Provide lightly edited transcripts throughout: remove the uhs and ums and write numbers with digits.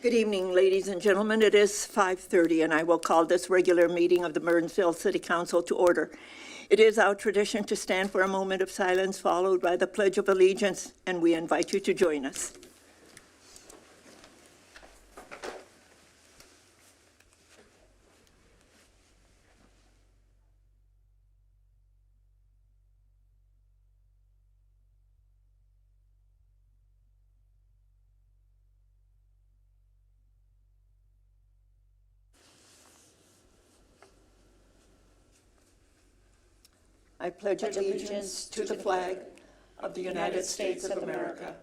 Good evening, ladies and gentlemen. It is 5:30, and I will call this regular meeting of the Burnsville City Council to order. It is our tradition to stand for a moment of silence, followed by the Pledge of Allegiance, and we invite you to join us. I pledge allegiance to the flag of the United States of America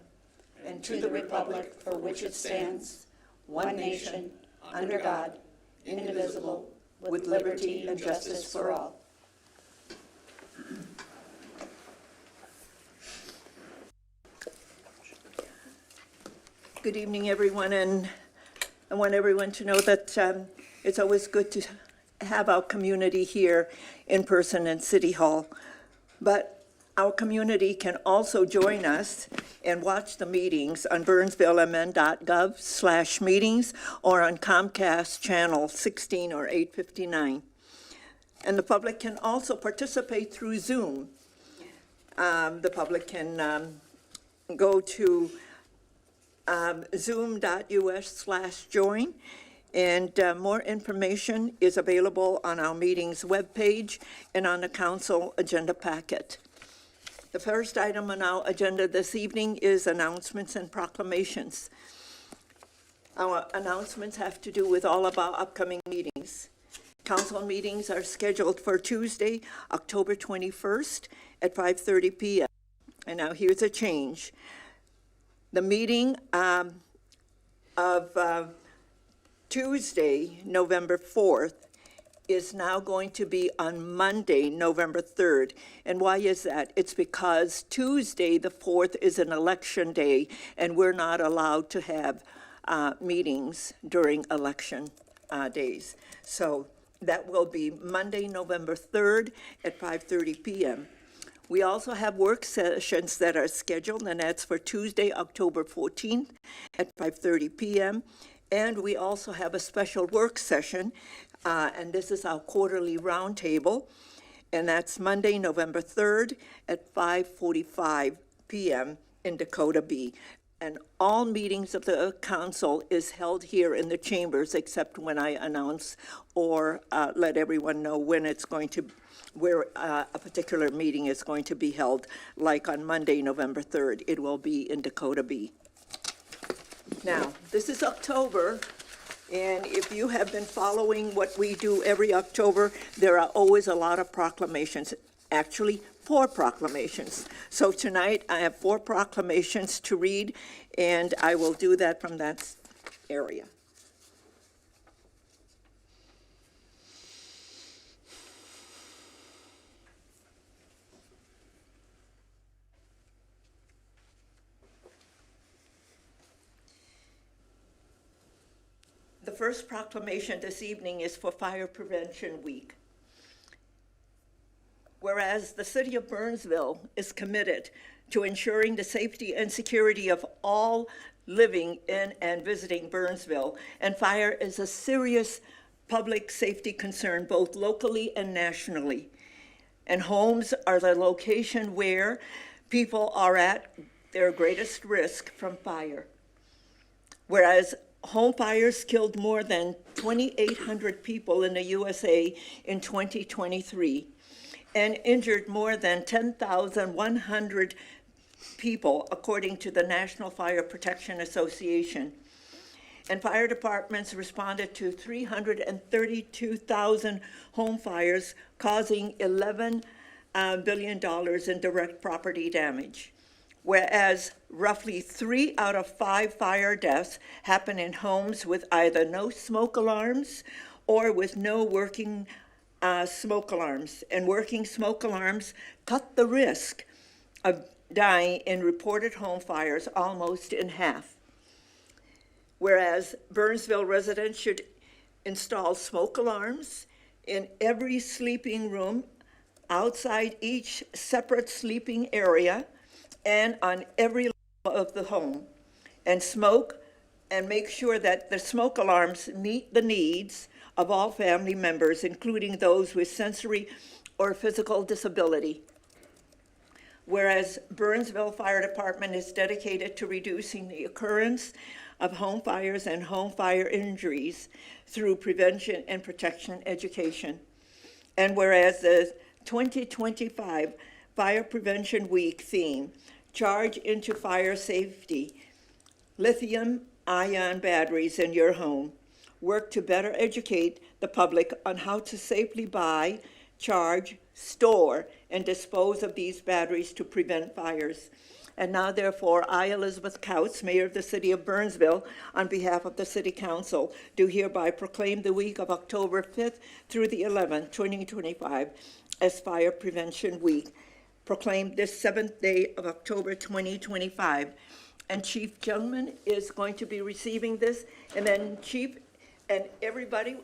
and to the republic for which it stands, one nation, under God, indivisible, with liberty and justice for all. Good evening, everyone, and I want everyone to know that it's always good to have our community here in person in City Hall. But our community can also join us and watch the meetings on burnsvillemn.gov/meetings or on Comcast channel 16 or 859. And the public can also participate through Zoom. The public can go to zoom.us/join. And more information is available on our meeting's webpage and on the council agenda packet. The first item on our agenda this evening is announcements and proclamations. Our announcements have to do with all of our upcoming meetings. Council meetings are scheduled for Tuesday, October 21st at 5:30 p.m. And now here's a change. The meeting of Tuesday, November 4th, is now going to be on Monday, November 3rd. And why is that? It's because Tuesday, the 4th, is an election day, and we're not allowed to have meetings during election days. So that will be Monday, November 3rd at 5:30 p.m. We also have work sessions that are scheduled, and that's for Tuesday, October 14th at 5:30 p.m. And we also have a special work session, and this is our quarterly roundtable, and that's Monday, November 3rd at 5:45 p.m. in Dakota B. And all meetings of the council is held here in the chambers, except when I announce or let everyone know when it's going to, where a particular meeting is going to be held, like on Monday, November 3rd. It will be in Dakota B. Now, this is October, and if you have been following what we do every October, there are always a lot of proclamations, actually 4 proclamations. So tonight I have 4 proclamations to read, and I will do that from that area. The first proclamation this evening is for Fire Prevention Week. Whereas the City of Burnsville is committed to ensuring the safety and security of all living in and visiting Burnsville, and fire is a serious public safety concern both locally and nationally. And homes are the location where people are at their greatest risk from fire. Whereas home fires killed more than 2,800 people in the USA in 2023 and injured more than 10,100 people, according to the National Fire Protection Association. And fire departments responded to 332,000 home fires, causing $11 billion in direct property damage. Whereas roughly 3 out of 5 fire deaths happen in homes with either no smoke alarms or with no working smoke alarms. And working smoke alarms cut the risk of dying in reported home fires almost in half. Whereas Burnsville residents should install smoke alarms in every sleeping room, outside each separate sleeping area, and on every level of the home. And smoke and make sure that the smoke alarms meet the needs of all family members, including those with sensory or physical disability. Whereas Burnsville Fire Department is dedicated to reducing the occurrence of home fires and home fire injuries through prevention and protection education. And whereas the 2025 Fire Prevention Week theme, Charge into Fire Safety, lithium-ion batteries in your home, work to better educate the public on how to safely buy, charge, store, and dispose of these batteries to prevent fires. And now, therefore, I, Elizabeth Couts, Mayor of the City of Burnsville, on behalf of the City Council, do hereby proclaim the week of October 5th through the 11th, 2025, as Fire Prevention Week. Proclaim this 7th day of October 2025. And Chief Jungman is going to be receiving this. And then Chief and everybody,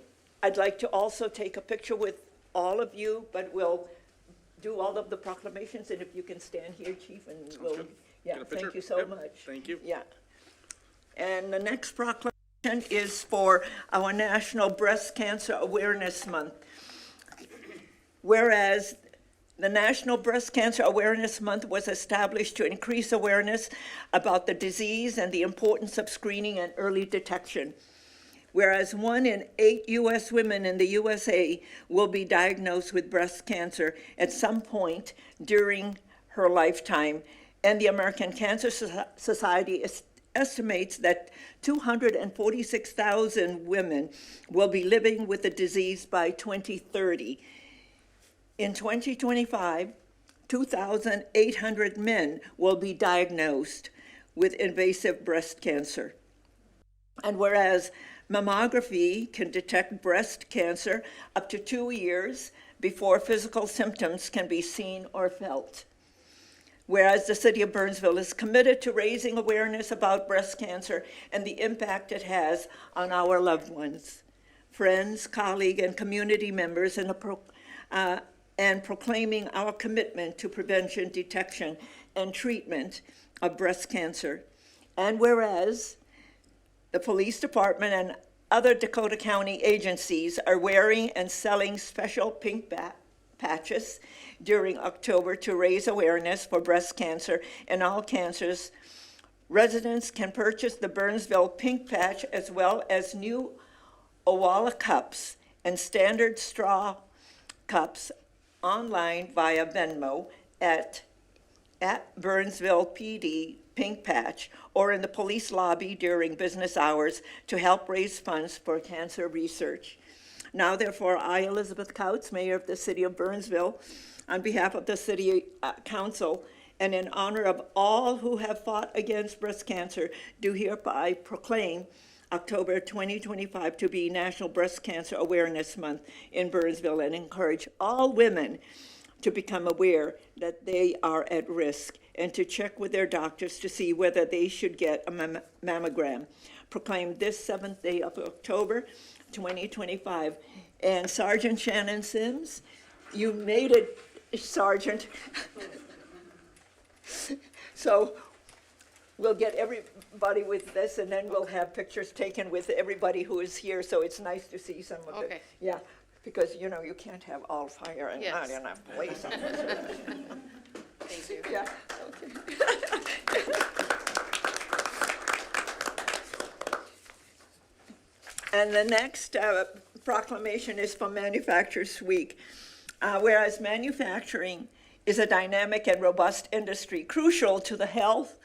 I'd like to also take a picture with all of you, but we'll do all of the proclamations, and if you can stand here, Chief, and Sounds we'll, good. yeah, Get a picture? thank you so Yep, much. thank you. Yeah. And the next proclamation is for our National Breast Cancer Awareness Month. Whereas the National Breast Cancer Awareness Month was established to increase awareness about the disease and the importance of screening and early detection. Whereas 1 in 8 U.S. women in the USA will be diagnosed with breast cancer at some point during her lifetime, and the American Cancer Society estimates that 246,000 women will be living with the disease by 2030. In 2025, 2,800 men will be diagnosed with invasive breast cancer. And whereas mammography can detect breast cancer up to 2 years before physical symptoms can be seen or felt. Whereas the City of Burnsville is committed to raising awareness about breast cancer and the impact it has on our loved ones, friends, colleagues, and community members, and proclaiming our commitment to prevention, detection, and treatment of breast cancer. And whereas the police department and other Dakota County agencies are wearing and selling special pink patches during October to raise awareness for breast cancer and all cancers. Residents can purchase the Burnsville pink patch as well as new Owala cups and standard straw cups online via Venmo at Burnsville PD Pink Patch or in the police lobby during business hours to help raise funds for cancer research. Now, therefore, I, Elizabeth Couts, Mayor of the City of Burnsville, on behalf of the City Council and in honor of all who have fought against breast cancer, do hereby proclaim October 2025 to be National Breast Cancer Awareness Month in Burnsville and encourage all women to become aware that they are at risk and to check with their doctors to see whether they should get a mammogram. Proclaimed this 7th day of October 2025. And Sergeant Shannon Sims, you made it, Sergeant. So we'll get everybody with this, and then we'll have pictures taken with everybody who is here, so it's nice to see some of it. Okay. Yeah, because, you know, you can't have all fire and not Yes. enough place on it. Thank you. Yeah, okay. And the next proclamation is for Manufacturers Week. Whereas manufacturing is a dynamic and robust industry crucial to the health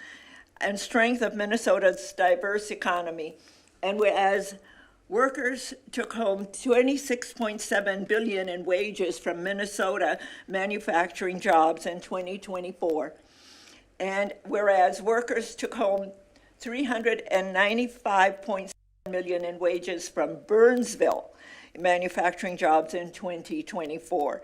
and strength of Minnesota's diverse economy, and whereas workers took home $26.7 billion in wages from Minnesota manufacturing jobs in 2024, and whereas workers took home $395.7 million in wages from Burnsville manufacturing jobs in 2024.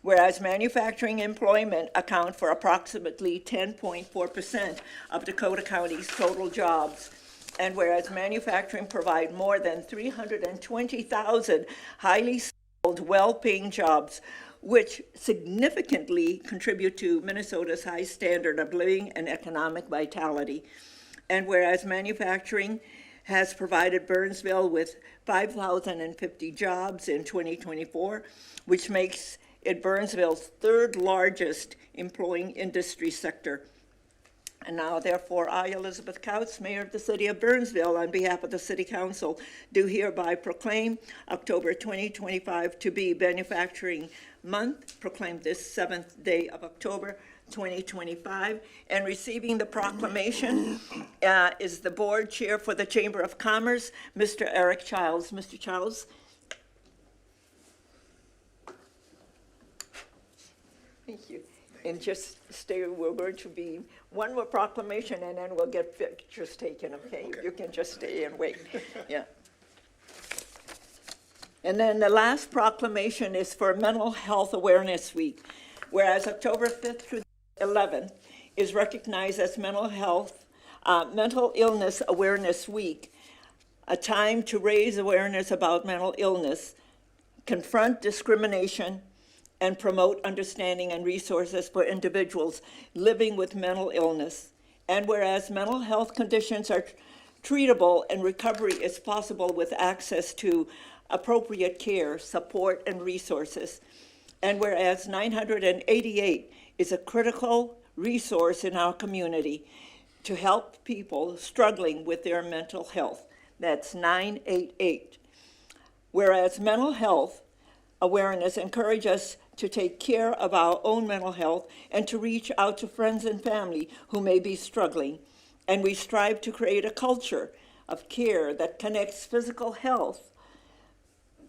Whereas manufacturing employment account for approximately 10.4% of Dakota County's total jobs, and whereas manufacturing provide more than 320,000 highly skilled, well-paying jobs, which significantly contribute to Minnesota's high standard of living and economic vitality. And whereas manufacturing has provided Burnsville with 5,050 jobs in 2024, which makes it Burnsville's third largest employing industry sector. And now, therefore, I, Elizabeth Couts, Mayor of the City of Burnsville, on behalf of the City Council, do hereby proclaim October 2025 to be Manufacturing Month, proclaim this 7th day of October 2025. And receiving the proclamation is the Board Chair for the Chamber of Commerce, Mr. Eric Childs. Mr. Childs. Thank you. And just stay, we're going to be one more proclamation and then we'll get pictures taken, okay? You can just stay and wait, yeah. And then the last proclamation is for Mental Health Awareness Week, whereas October 5th through 11th is recognized as Mental Illness Awareness Week, a time to raise awareness about mental illness, confront discrimination, and promote understanding and resources for individuals living with mental illness. And whereas mental health conditions are treatable and recovery is possible with access to appropriate care, support, and resources. And whereas 988 is a critical resource in our community to help people struggling with their mental health. That's 988. Whereas mental health awareness encourages us to take care of our own mental health and to reach out to friends and family who may be struggling. And we strive to create a culture of care that connects physical health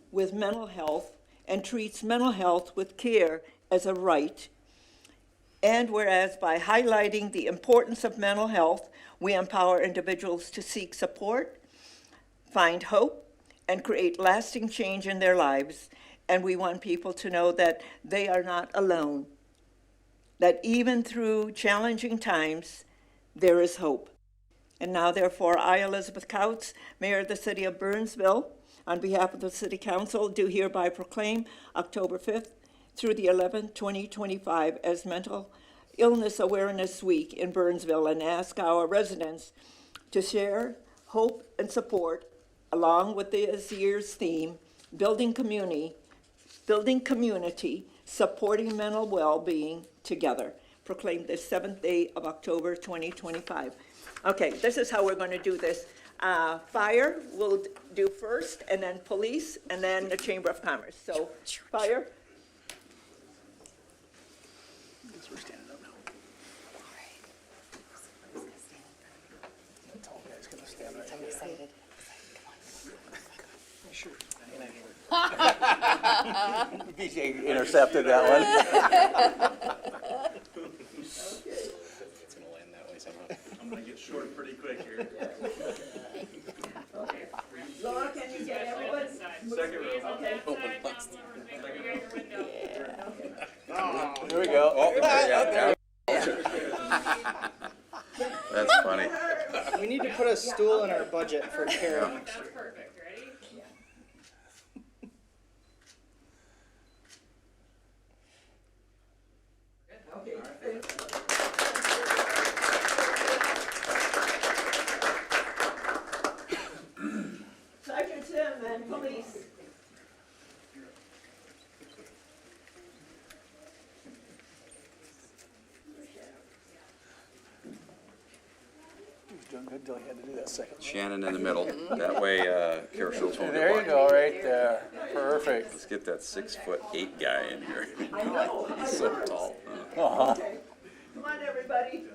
with mental health and treats mental health with care as a right. And whereas by highlighting the importance of mental health, we empower individuals to seek support, find hope, and create lasting change in their lives. And we want people to know that they are not alone, that even through challenging times, there is hope. And now, therefore, I, Elizabeth Couts, Mayor of the City of Burnsville, on behalf of the City Council, do hereby proclaim October 5th through the 11th, 2025 as Mental Illness Awareness Week in Burnsville, and ask our residents to share hope and support along with this year's theme, building community, supporting mental well-being together. Proclaim this 7th day of October 2025. Okay, this is how we're going to do this. Fire will do first, and then police, and then the Chamber of Commerce. So, fire. Guess we're standing up now. The tall guy's gonna stand right I'm here. excited. Sure. BJ intercepted that one. It's gonna land that way somehow. I'm gonna get short pretty quick here. Laura, can you get everybody? Second row. Okay. Here we go. Oh, that's funny. We need to put a stool in our budget for care. That's perfect, ready? Okay. Sergeant Tim and police. He was doing good till he had to do that second. Shannon in the middle. That way, Carol Schultz won't get There you blocked. go, right there. Perfect. Let's get that 6'8" guy in here. I know. He's so tall. Uh-huh. Okay. Come on, everybody.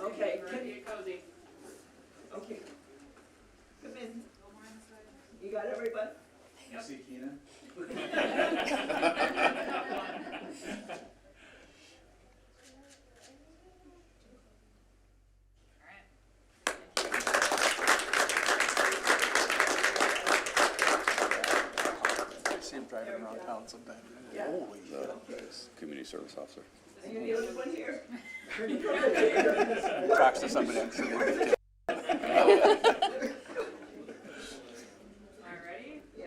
Okay. Get cozy. Okay. Come in. You got everybody? You see Keenan? I see him driving around town sometimes. Yeah. Holy shit. Community service officer. Are you the only one here? He talks to somebody else. All right, ready? Yeah.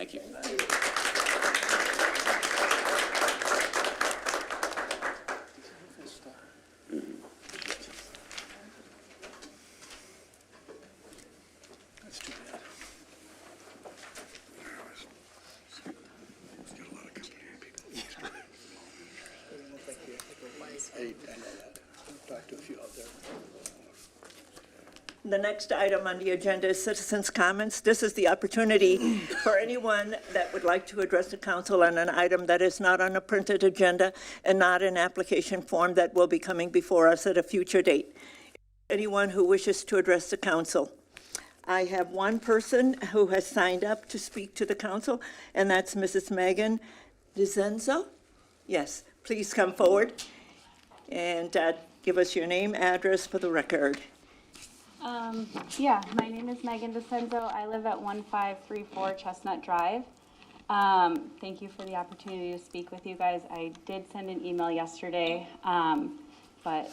Thank you. That's too bad. I know that. I've talked to a few out there. The next item on the agenda is citizens' comments. This is the opportunity for anyone that would like to address the council on an item that is not on a printed agenda and not an application form that will be coming before us at a future date. Anyone who wishes to address the council. I have one person who has signed up to speak to the council, and that's Mrs. Megan DeZenzo. Yes, please come forward and give us your name, address for the record. Yeah, my name is Megan DeCenzo. I live at 1534 Chestnut Drive. Thank you for the opportunity to speak with you guys. I did send an email yesterday, but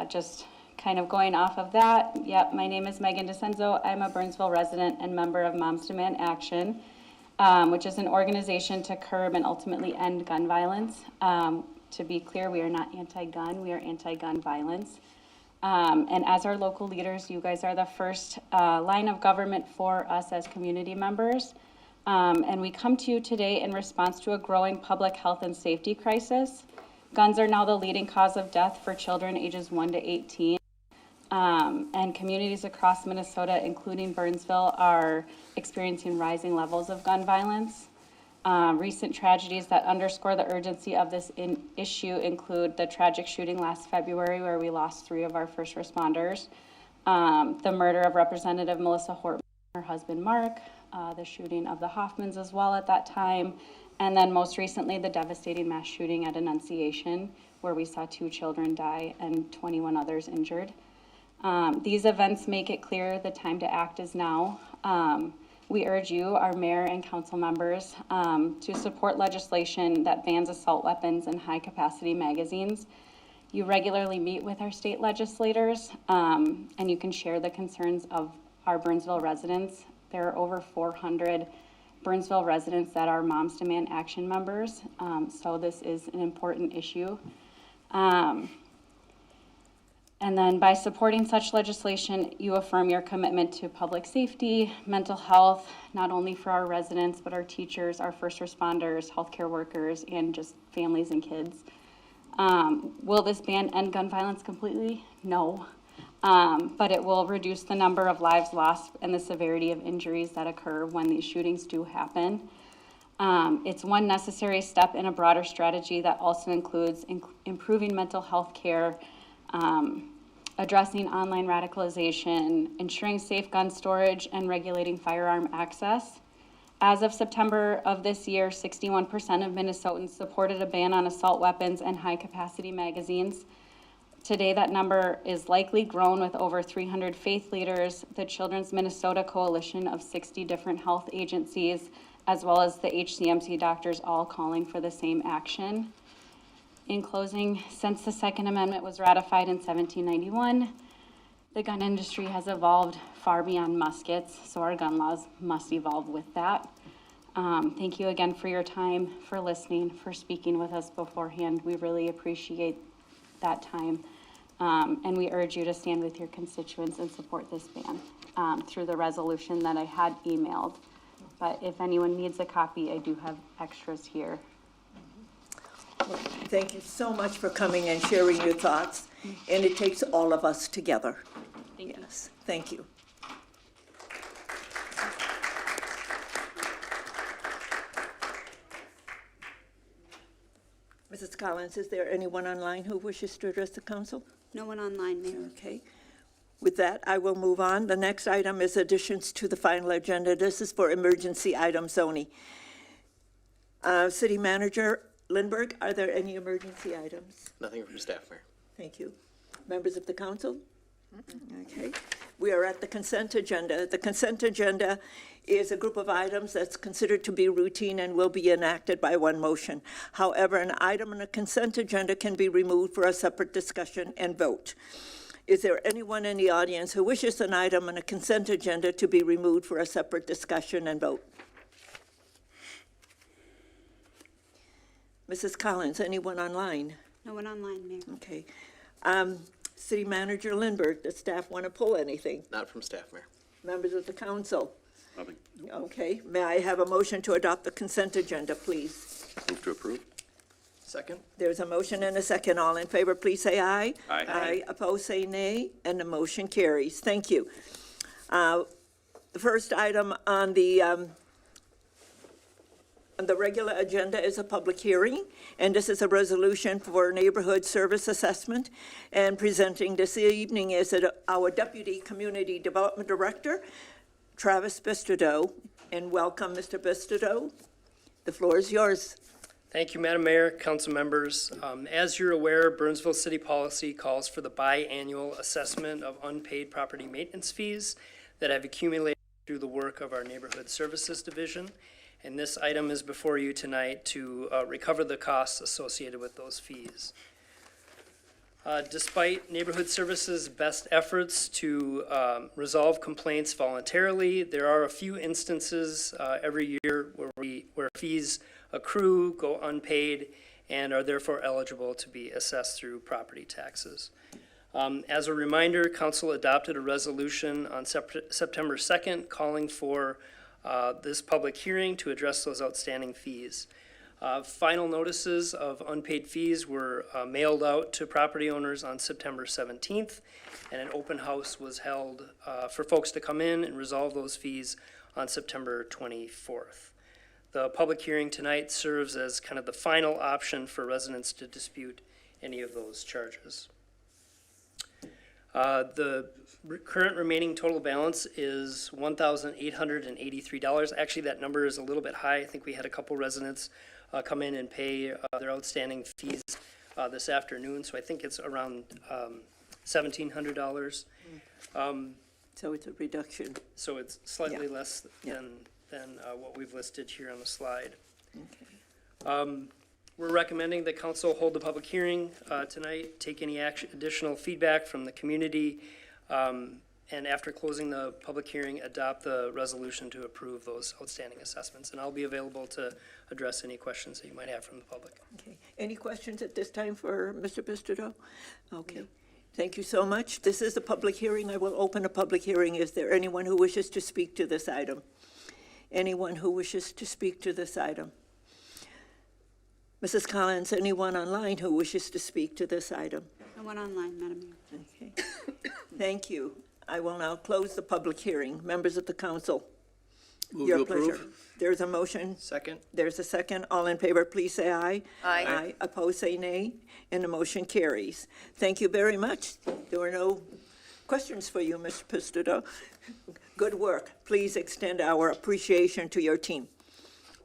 just kind of going off of that. Yep, my name is Megan DeCenzo. I'm a Burnsville resident and member of Moms Demand Action, which is an organization to curb and ultimately end gun violence. To be clear, we are not anti-gun, we are anti-gun violence. And as our local leaders, you guys are the first line of government for us as community members. And we come to you today in response to a growing public health and safety crisis. Guns are now the leading cause of death for children ages 1 to 18. And communities across Minnesota, including Burnsville, are experiencing rising levels of gun violence. Recent tragedies that underscore the urgency of this issue include the tragic shooting last February where we lost 3 of our first responders, the murder of Representative Melissa Hortman and her husband Mark, the shooting of the Hoffmans as well at that time, and then most recently the devastating mass shooting at Annunciation where we saw 2 children die and 21 others injured. These events make it clear the time to act is now. We urge you, our mayor and council members, to support legislation that bans assault weapons and high-capacity magazines. You regularly meet with our state legislators, and you can share the concerns of our Burnsville residents. There are over 400 Burnsville residents that are Moms Demand Action members, so this is an important issue. And then by supporting such legislation, you affirm your commitment to public safety, mental health, not only for our residents, but our teachers, our first responders, healthcare workers, and just families and kids. Will this ban end gun violence completely? No. But it will reduce the number of lives lost and the severity of injuries that occur when these shootings do happen. It's one necessary step in a broader strategy that also includes improving mental health care, addressing online radicalization, ensuring safe gun storage, and regulating firearm access. As of September of this year, 61% of Minnesotans supported a ban on assault weapons and high-capacity magazines. Today, that number is likely grown with over 300 faith leaders, the Children's Minnesota Coalition of 60 different health agencies, as well as the HCMC doctors all calling for the same action. In closing, since the Second Amendment was ratified in 1791, the gun industry has evolved far beyond muskets, so our gun laws must evolve with that. Thank you again for your time, for listening, for speaking with us beforehand. We really appreciate that time. And we urge you to stand with your constituents and support this ban through the resolution that I had emailed. But if anyone needs a copy, I do have extras here. Thank you so much for coming and sharing your thoughts, and it takes all of us together. Thank you. Yes, thank you. Mrs. Collins, is there anyone online who wishes to address the council? No one online, Mayor. Okay. With that, I will move on. The next item is additions to the final agenda. This is for emergency items only. City Manager Lindberg, are there any emergency items? Nothing from staff, Mayor. Thank you. Members of the council? Okay. We are at the consent agenda. The consent agenda is a group of items that's considered to be routine and will be enacted by one motion. However, an item on a consent agenda can be removed for a separate discussion and vote. Is there anyone in the audience who wishes an item on a consent agenda to be removed for a separate discussion and vote? Mrs. Collins, anyone online? No one online, Mayor. Okay. City Manager Lindberg, does staff want to pull anything? Not from staff, Mayor. Members of the council? Nothing. Okay, may I have a motion to adopt the consent agenda, please? Move to approve. Second? There's a motion and a second. All in favor, please say aye. Aye. Aye. Opposed, say nay, and the motion carries. Thank you. The first item on the regular agenda is a public hearing, and this is a resolution for neighborhood service assessment. And presenting this evening is our Deputy Community Development Director, Travis Bistodeau. And welcome, Mr. Bistodeau. The floor is yours. Thank you, Madam Mayor, council members. As you're aware, Burnsville City Policy calls for the biannual assessment of unpaid property maintenance fees that have accumulated through the work of our Neighborhood Services Division. And this item is before you tonight to recover the costs associated with those fees. Despite Neighborhood Services' best efforts to resolve complaints voluntarily, there are a few instances every year where fees accrue, go unpaid, and are therefore eligible to be assessed through property taxes. As a reminder, council adopted a resolution on September 2nd calling for this public hearing to address those outstanding fees. Final notices of unpaid fees were mailed out to property owners on September 17th, and an open house was held for folks to come in and resolve those fees on September 24th. The public hearing tonight serves as kind of the final option for residents to dispute any of those charges. The current remaining total balance is $1,883. Actually, that number is a little bit high. I think we had a couple residents come in and pay their outstanding fees this afternoon, so I think it's around $1,700. So it's a reduction. So it's slightly Yeah. less Yeah. than what we've listed here on the slide. We're recommending that council hold the public hearing tonight, take any additional feedback from the community, and after closing the public hearing, adopt the resolution to approve those outstanding assessments. And I'll be available to address any questions that you might have from the public. Okay. Any questions at this time for Mr. Bistodeau? Okay. Thank you so much. This is a public hearing. I will open a public hearing. Is there anyone who wishes to speak to this item? Anyone who wishes to speak to this item? Mrs. Collins, anyone online who wishes to speak to this item? No one online, Madam Mayor. Okay. Thank you. I will now close the public hearing. Members of the council, your pleasure. There's a motion. Second? There's a second. All in favor, please say aye. Aye. Aye. Opposed, say nay. And the motion carries. Thank you very much. There were no questions for you, Mr. Pistodo. Good work. Please extend our appreciation to your team.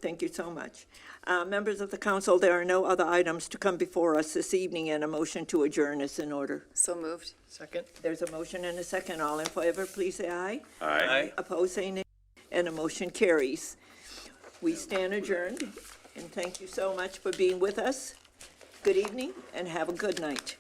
Thank you so much. Members of the council, there are no other items to come before us this evening, and a motion to adjourn is in order. So moved. Second? There's a motion and a second. All in favor, please say aye. Aye. Opposed, say nay. And the motion carries. We stand adjourned, and thank you so much for being with us. Good evening, and have a good night.